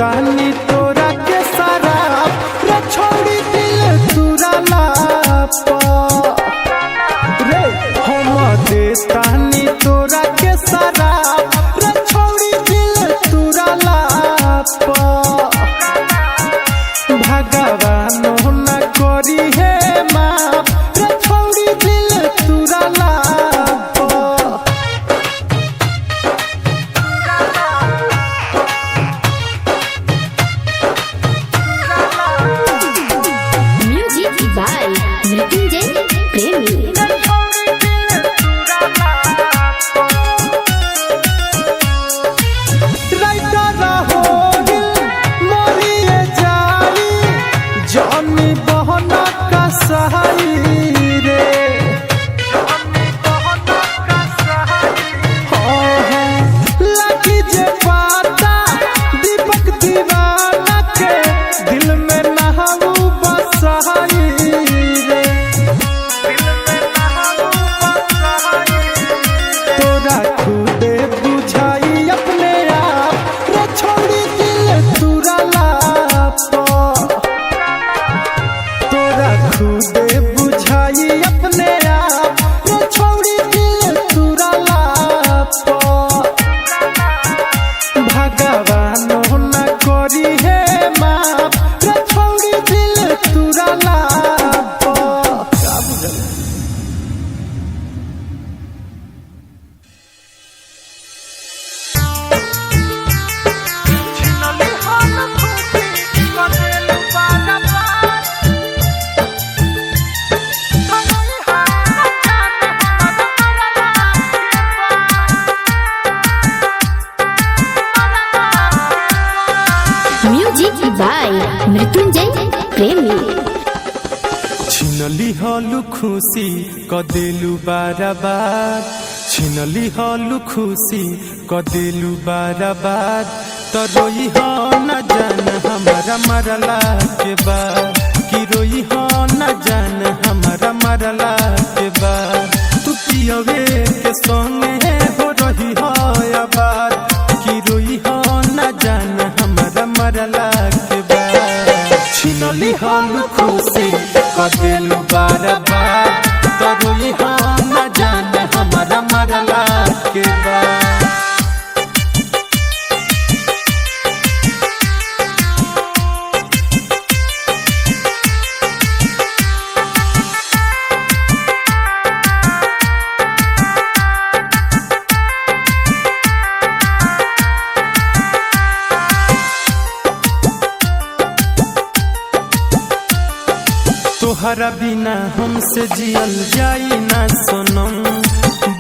तानी तोरा के शराब रे छोड़ी दिल तुराला रे हम दे तानी तोरा के शराब रे छोड़ी दिल तुराला भगवान न करी है माँ रे छोड़ी दिल तुराला by मृत्युंजय प्रेमी। खुदे बुझाई अपने आप रे छोड़ी दिल तुराला भगवान न करी है माँ रे छोड़ी दिल तुराला by मृत्युंजय प्रेमी। छिनली हलु खुशी कदेलु बाराबार छिनली हलु खुशी कदेलु बाराबार तो रोई हो न जान हमारा मरला के बाद कि रोई हो न जान हमारा मरला के बाद तू पियवे के संगे हो रही हो आबाद कि रोई हो न जान हमारा मरला छिनली हम खुशी कदेलु बाराबार तो रोई हम न जान हमारा मरला के बाद तोहरा बिना हमसे जियल जाई ना सोनम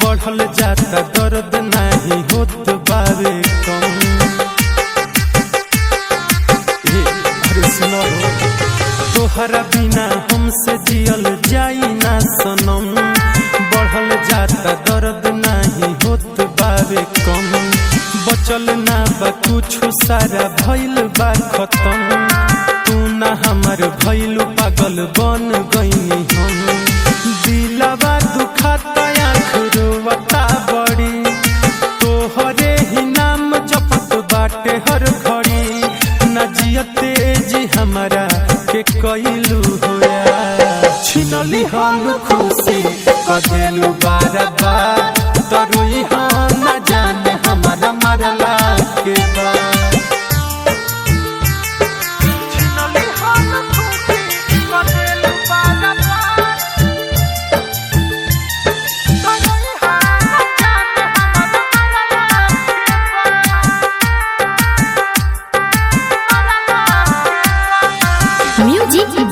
बढ़ल जाता दर्द नहीं होत बावे कम अरे सुनो तोहरा बिना हमसे जियल जाई ना सोनम बढ़ल जाता दर्द नहीं होत बावे कम बचल ना बा कुछ सारा भइल बा खत्म तू ना हमार भइलु पागल बन गईनी हम दिलवा दुखाता आँख रोवता बड़ी तोहरे ही नाम जपत बाटे हर घड़ी न जियते जी हमारा के कइलु होया छिनली हम खुशी कदेलु बाराबार तो रोई हम न जाने हमारा मरला के बाद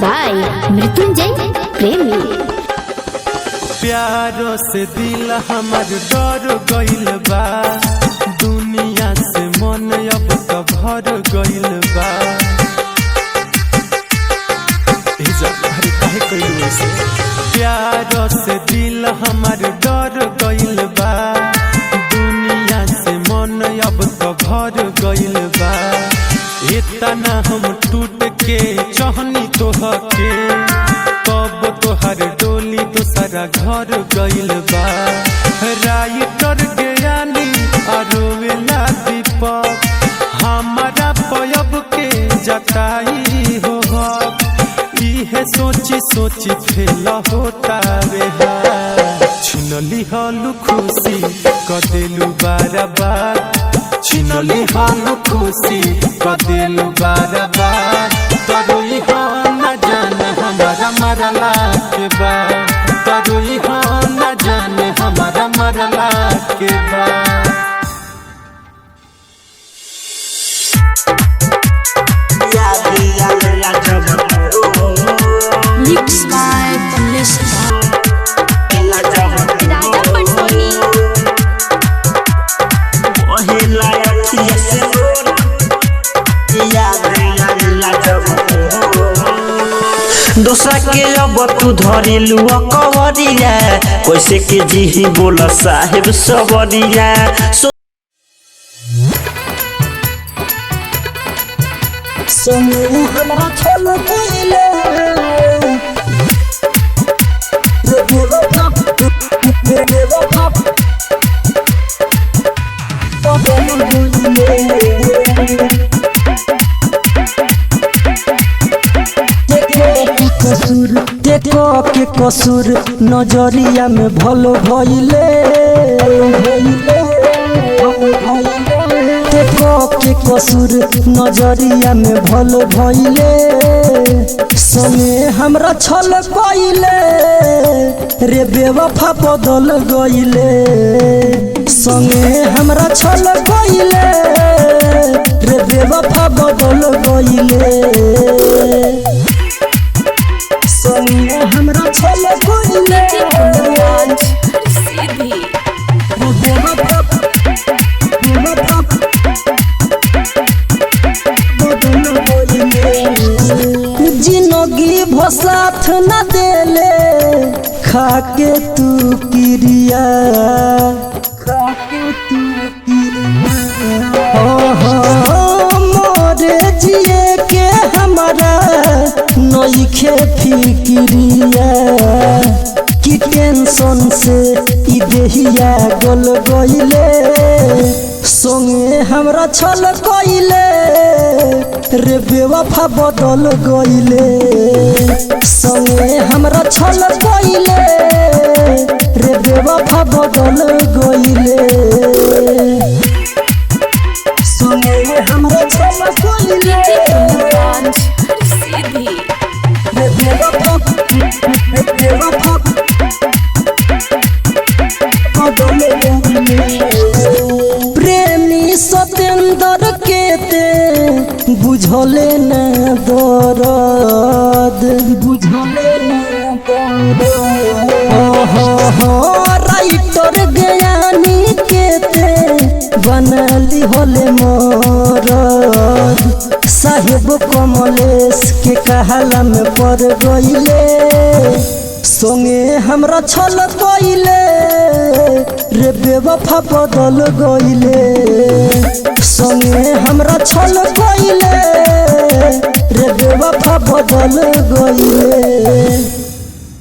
by मृत्युंजय प्रेमी। प्यारो से दिल हमार डर गइल बा दुनिया से मन अब तो भर गइल बा प्यारो से दिल हमार डर गइल बा दुनिया से मन अब तो भर गइल बा इतना हम टूट के चहनी तोहके कब तोहर डोली दूसरा घर गइल बा राइटर ज्ञानी आरोवेला दीपक हमारा पयब कटाई हो इहे सोची सोची फेल होता रे छिनली हलु खुशी कदेलु बारबार छिनली हलु खुशी कदेलु बारबार तरोई हो न जान हमारा मरला के बाद तरोई हो न जान हमारा मरला के बाद Mixed by Melissa. दोसरा के अब तू धरेलू कवरिया कैसे के जी बोला साहेब सबरिया हमरा छल पहिले रे बोलो कप रे बोलो कप देखो के कसूर नजरिया में भलो भइले देखो के कसूर नजरिया में भलो भइले संगे हमरा छल पहिले रे बेवफा बदल गइले संगे हमरा छल पहिले रे बेवफा बदल गइले संगे हमरा छल पहिले जिंदगी भसाथ न देले खाके तू किरिया खाके तू किरिया मोरे जिए के हमारा नइखे फिक्रिया कि टेंशन से ई देहिया गल गइले संगे हमरा छल कइले रे बेवफा बदल गइले संगे हमरा छल कइले रे बेवफा बदल गइले संगे हमरा छल कइले रे बेवफा बदल गइले प्रेमी सतेंद्र के ते बुझले न दर्द बुझले न दर्द राइटर ज्ञानी के ते बनली होले मरद साहेब कमलेश के कहला में पड़ गइले संगे हमरा छल पहिले रे बेवफा बदल गइले संगे हमरा छल पहिले रे बेवफा बदल गइले।